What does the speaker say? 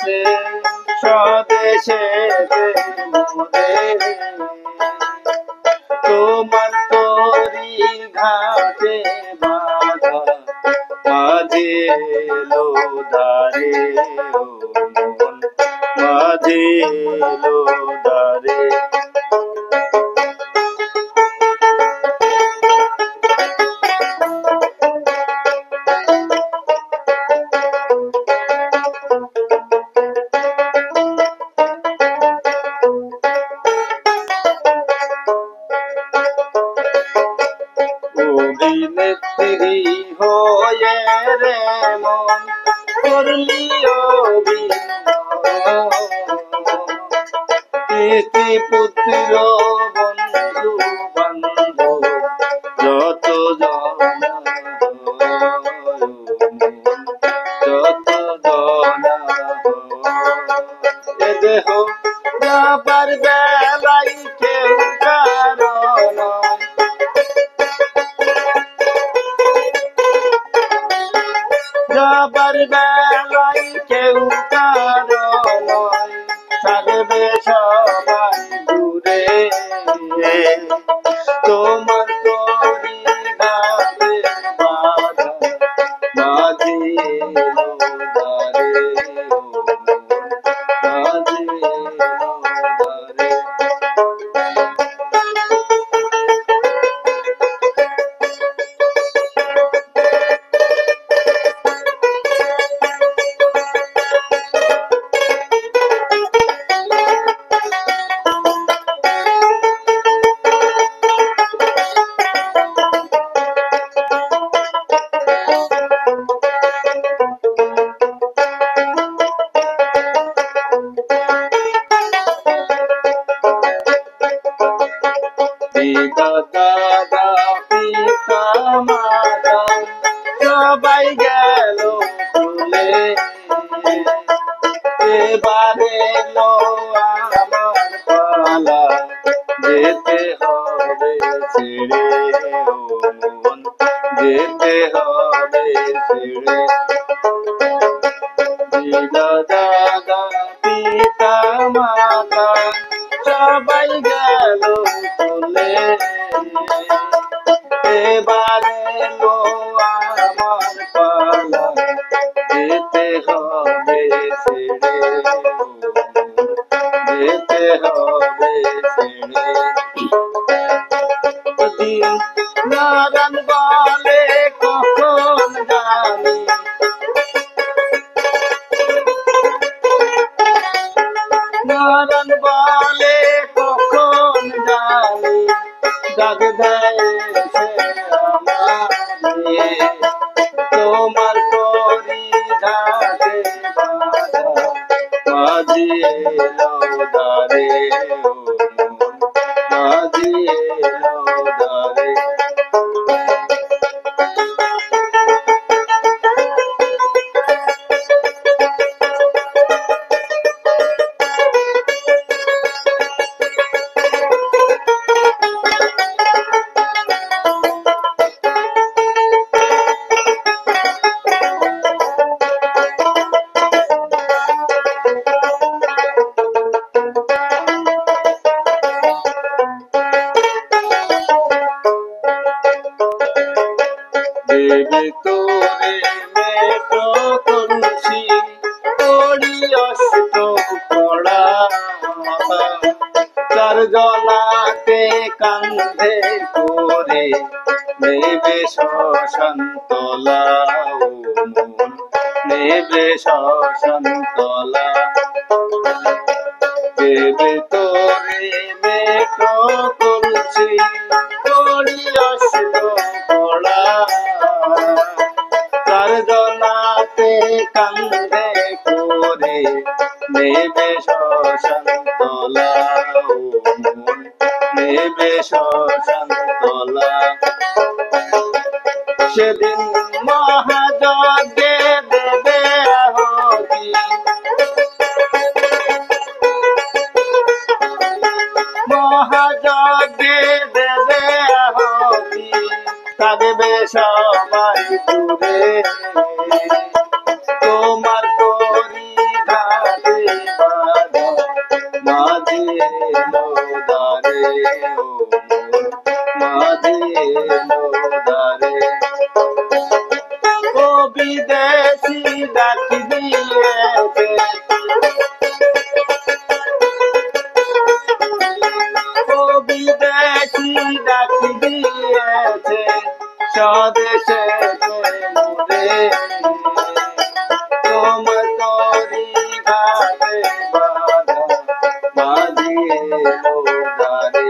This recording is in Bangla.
আছে স্বদেশে মোরে, তোমার তরি ঘাটে বাঁধা মাঝে এলো দ্বারে, ও মন মাঝে এলো দ্বারে। অভিনেত্রী হয়ে রে মন করলি অভিনয়, স্ত্রী পুত্র বন্ধু বান্ধব যত জনা, যত জনা এ দেহ যাবার বেলাই কেউ কারণ, যাবার বেলাই কেউ কারণ, থাকবে সবাই দূরে, তোমার তরি ঘাটে বাঁধা মাঝে এলো দ্বারে, ও মাঝে এলো দ্বারে। দাদা পিতা মাতা সবাই গেল চলে, এবারে এলো আমার পালা যেতে হবে ছেড়ে, ও মন যেতে হবে ছেড়ে। দাদা পিতা মাতা সবাই গেল চলে, এবারে এলো আমার পালা যেতে হবে ছেড়ে, যেতে হবে ছেড়ে। দিন নারায়ণ বলে কখন জানি, নারায়ণ বলে কখন জানি, ডাক দেয় সে আমারে, তোমার তরি ঘাটে বাঁধা মাঝে এলো দ্বারে, ও মন মাঝে এলো দ্বারে। দেবে তোরে মেটো কলসি করি অষ্ট পড়া, চার জনাতে কান্ধে করে নেবে শ্মশান তলা, ও মন নেবে শ্মশান তলা। দেবে তোরে মেটো কলসি করি অষ্ট পড়া, চার জনাতে কান্ধে করে নেবে শ্মশান তলা, ও মন নেবে শ্মশান তলা। সেদিন মহাযজ্ঞে দেবে আহুতি, মহাযজ্ঞে দেবে আহুতি, থাকবে সবাই দূরে, তোমার তরি ঘাটে স্বদেশে মোরে তোমার তরি ঘাটে বাঁধা বাঁধিয়ে লোগারে